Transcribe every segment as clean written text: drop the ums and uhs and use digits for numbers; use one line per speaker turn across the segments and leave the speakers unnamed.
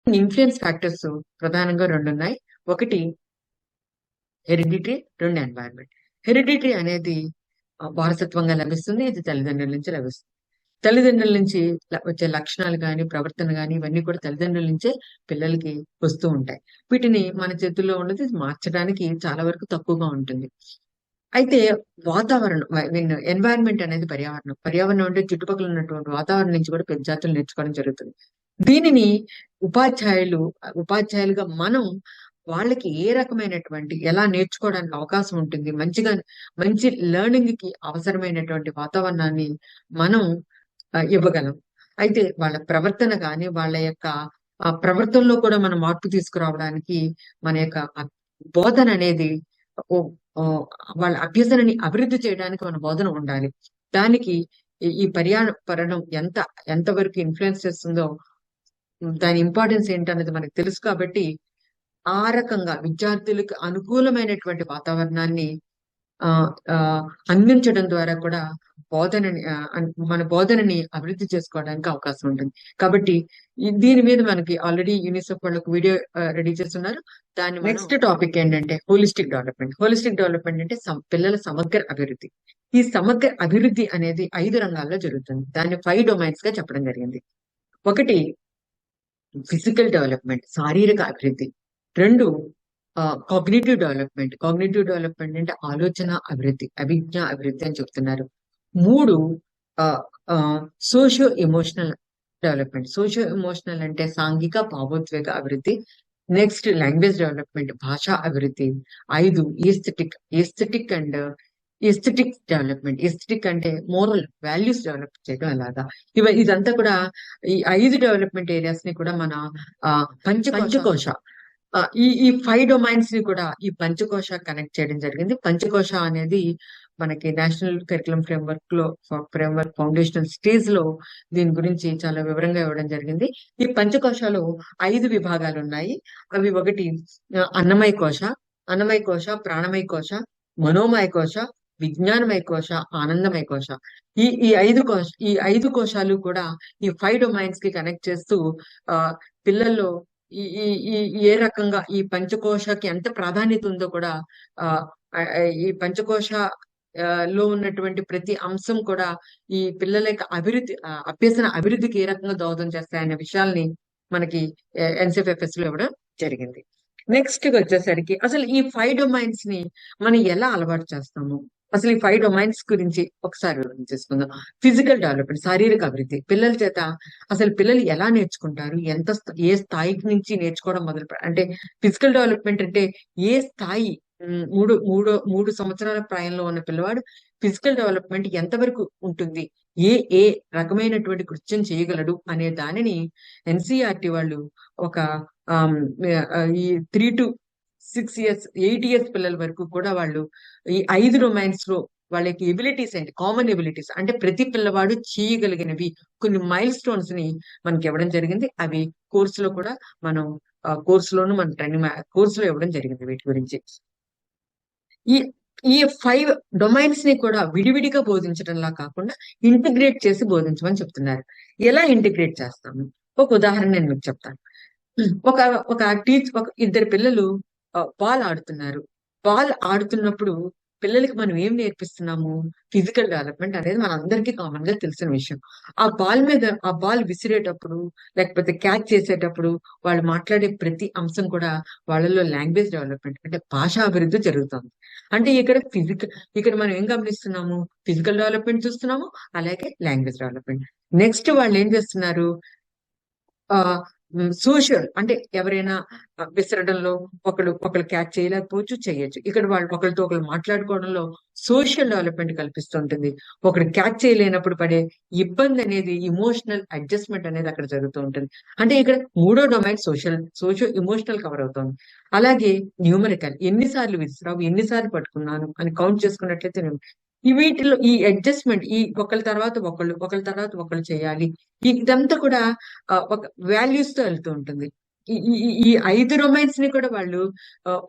Influence factors ప్రధానంగా రెండు ఉన్నాయి. ఒకటి హెరిడిటరీ, రెండు ఎన్వైరన్మెంట్. హెరిడిటరీ అనేది వారసత్వంగా లభిస్తుంది. ఇది తల్లిదండ్రుల నుంచి లభిస్తుంది. తల్లిదండ్రుల నుంచి వచ్చే లక్షణాలు కానీ, ప్రవర్తన కానీ ఇవన్నీ కూడా తల్లిదండ్రుల నుంచే పిల్లలకి వస్తూ ఉంటాయి. వీటిని మన చేతుల్లో ఉన్నది మార్చడానికి చాలా వరకు తక్కువగా ఉంటుంది. అయితే వాతావరణం ఎన్వైరన్మెంట్ అనేది పర్యావరణం. పర్యావరణం అంటే చుట్టుపక్కల ఉన్నటువంటి వాతావరణం నుంచి కూడా విద్యార్థులు నేర్చుకోవడం జరుగుతుంది. దీనిని ఉపాధ్యాయులుగా మనం వాళ్ళకి ఏ రకమైనటువంటి ఎలా నేర్చుకోవడానికి అవకాశం ఉంటుంది, మంచి లెర్నింగ్ కి అవసరమైనటువంటి వాతావరణాన్ని మనం ఇవ్వగలం. అయితే వాళ్ళ ప్రవర్తన కానీ, వాళ్ళ యొక్క ప్రవర్తనలో కూడా మనం మార్పు తీసుకురావడానికి మన యొక్క బోధన అనేది వాళ్ళ అభ్యసనని అభివృద్ధి చేయడానికి మన బోధన ఉండాలి. దానికి ఈ పర్యావరణం ఎంతవరకు ఇన్ఫ్లుయెన్స్ చేస్తుందో, దాని ఇంపార్టెన్స్ ఏంటనేది మనకు తెలుసు. కాబట్టి ఆ రకంగా విద్యార్థులకు అనుకూలమైనటువంటి వాతావరణాన్ని అందించడం ద్వారా కూడా మన బోధనని అభివృద్ధి చేసుకోవడానికి అవకాశం ఉంటుంది. కాబట్టి దీని మీద మనకి ఆల్రెడీ యూనిసెఫ్ వాళ్ళకు వీడియో రెడీ చేస్తున్నారు. దాని నెక్స్ట్ టాపిక్ ఏంటంటే హోలిస్టిక్ డెవలప్మెంట్. హోలిస్టిక్ డెవలప్మెంట్ అంటే పిల్లల సమగ్ర అభివృద్ధి. ఈ సమగ్ర అభివృద్ధి అనేది 5 రంగాల్లో జరుగుతుంది. దాన్ని 5 డొమైన్స్ గా చెప్పడం జరిగింది. ఒకటి ఫిజికల్ డెవలప్మెంట్, శారీరక అభివృద్ధి. 2 కాగ్నిటివ్ డెవలప్మెంట్. కాగ్నిటివ్ డెవలప్మెంట్ అంటే ఆలోచన అభివృద్ధి, అభిజ్ఞా అభివృద్ధి అని చెప్తున్నారు. 3 socio emotional development. Socio emotional అంటే సాంఘిక భావోద్వేగ అభివృద్ధి. నెక్స్ట్ లాంగ్వేజ్ డెవలప్మెంట్, భాషా అభివృద్ధి. 5 aesthetic and aesthetic development. Aesthetic అంటే మోరల్ వాల్యూస్ డెవలప్ చేయడం అలాగా. ఇదంతా కూడా ఈ 5 డెవలప్మెంట్ ఏరియాస్ ని కూడా మన పంచకోశ ఈ 5 డొమైన్స్ ని కూడా ఈ పంచకోశ కనెక్ట్ చేయడం జరిగింది. పంచకోశ అనేది మనకి national curriculum framework foundational stage లో దీని గురించి చాలా వివరంగా ఇవ్వడం జరిగింది. ఈ పంచకోశాలు 5 విభాగాలు ఉన్నాయి. అవి ఒకటి అన్నమయ కోశ, ప్రాణమయ కోశ, మనోమయ కోశ, విజ్ఞానమయ కోశ, ఆనందమయ కోశ. ఈ 5 కోశాలు కూడా ఈ 5 డొమైన్స్ కి కనెక్ట్ చేస్తూ పిల్లల్లో ఏ రకంగా ఈ పంచకోశకి ఎంత ప్రాధాన్యత ఉందో కూడా ఈ పంచకోశ లో ఉన్నటువంటి ప్రతి అంశం కూడా ఈ పిల్లల యొక్క అభ్యసన అభివృద్ధికి ఏ రకంగా దోహదం చేస్తాయనే విషయాల్ని మనకి ఎన్సిఎఫ్ఎస్ లో ఇవ్వడం జరిగింది. నెక్స్ట్ వచ్చేసరికి అసలు ఈ 5 డొమైన్స్ ని మనం ఎలా అలవాటు చేస్తాము, అసలు ఈ 5 డొమైన్స్ గురించి ఒకసారి చేసుకుందాం. ఫిజికల్ డెవలప్మెంట్, శారీరక అభివృద్ధి. పిల్లల చేత అసలు పిల్లలు ఎలా నేర్చుకుంటారు, ఏ స్థాయికి నుంచి నేర్చుకోవడం అంటే ఫిజికల్ డెవలప్మెంట్ అంటే ఏ స్థాయి, 3 సంవత్సరాల ప్రాయంలో ఉన్న పిల్లవాడు ఫిజికల్ డెవలప్మెంట్ ఎంతవరకు ఉంటుంది, ఏ రకమైనటువంటి కృత్యం చేయగలడు అనే దానిని ఎన్సిఆర్టీ వాళ్ళు ఒక ఈ 3 to 6 years 8 years పిల్లల వరకు కూడా వాళ్ళు ఈ 5 డొమైన్స్ లో వాళ్ళకి ఎబిలిటీస్ ఏంటి, కామన్ ఎబిలిటీస్ అంటే ప్రతి పిల్లవాడు చేయగలిగినవి కొన్ని మైల్ స్టోన్స్ ని మనకి ఇవ్వడం జరిగింది. అవి కోర్సులో కూడా మనం కోర్సులోను మన ట్రైనింగ్ కోర్సులో ఇవ్వడం జరిగింది. వీటి గురించి ఈ 5 డొమైన్స్ ని కూడా విడివిడిగా బోధించడంలా కాకుండా ఇంటిగ్రేట్ చేసి బోధించమని చెప్తున్నారు. ఎలా ఇంటిగ్రేట్ చేస్తాము? ఒక ఉదాహరణ నేను మీకు చెప్తాను. ఒక ఇద్దరు పిల్లలు బాల్ ఆడుతున్నారు. బాల్ ఆడుతున్నప్పుడు పిల్లలకి మనం ఏం నేర్పిస్తున్నాము? ఫిజికల్ డెవలప్మెంట్ అనేది మన అందరికీ కామన్ గా తెలిసిన విషయం. ఆ బాల్ విసిరేటప్పుడు లేకపోతే క్యాచ్ చేసేటప్పుడు వాళ్ళు మాట్లాడే ప్రతి అంశం కూడా వాళ్ళలో లాంగ్వేజ్ డెవలప్మెంట్ అంటే భాషా అభివృద్ధి జరుగుతుంది. అంటే ఇక్కడ మనం ఏం గమనిస్తున్నాము? ఫిజికల్ డెవలప్మెంట్ చూస్తున్నాము, అలాగే లాంగ్వేజ్ డెవలప్మెంట్. నెక్స్ట్ వాళ్ళు ఏం చేస్తున్నారు? సోషల్ అంటే ఎవరైనా విసరడంలో ఒకళ్ళు క్యాచ్ చేయలేకపోవచ్చు, చేయొచ్చు. ఇక్కడ వాళ్ళు ఒకరితో ఒకరు మాట్లాడుకోవడంలో సోషల్ డెవలప్మెంట్ కల్పిస్తుంటుంది. ఒకరు క్యాచ్ చేయలేనప్పుడు పడే ఇబ్బంది అనేది ఇమోషనల్ అడ్జస్ట్మెంట్ అనేది అక్కడ జరుగుతూ ఉంటుంది. అంటే ఇక్కడ 3వ డొమైన్ సోషో ఎమోషనల్ కవర్ అవుతుంది. అలాగే న్యూమరికల్, ఎన్నిసార్లు విసిరావు, ఎన్నిసార్లు పట్టుకున్నాను అని కౌంట్ చేసుకున్నట్లయితే వీటిలో ఈ అడ్జస్ట్మెంట్, ఈ ఒకళ్ళ తర్వాత ఒకళ్ళు చేయాలి. ఇదంతా కూడా ఒక వాల్యూస్ తో వెళ్తూ ఉంటుంది. ఈ 5 డొమైన్స్ ని కూడా వాళ్ళు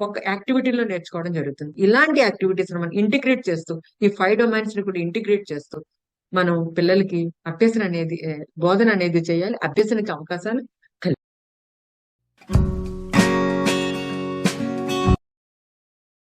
ఒక యాక్టివిటీలో నేర్చుకోవడం జరుగుతుంది. ఇలాంటి యాక్టివిటీస్ మనం ఇంటిగ్రేట్ చేస్తూ ఈ 5 డొమైన్స్ ని కూడా ఇంటిగ్రేట్ చేస్తూ మనం పిల్లలకి అభ్యసన అనేది బోధన అనేది చేయాలి. అభ్యసనకి అవకాశాలు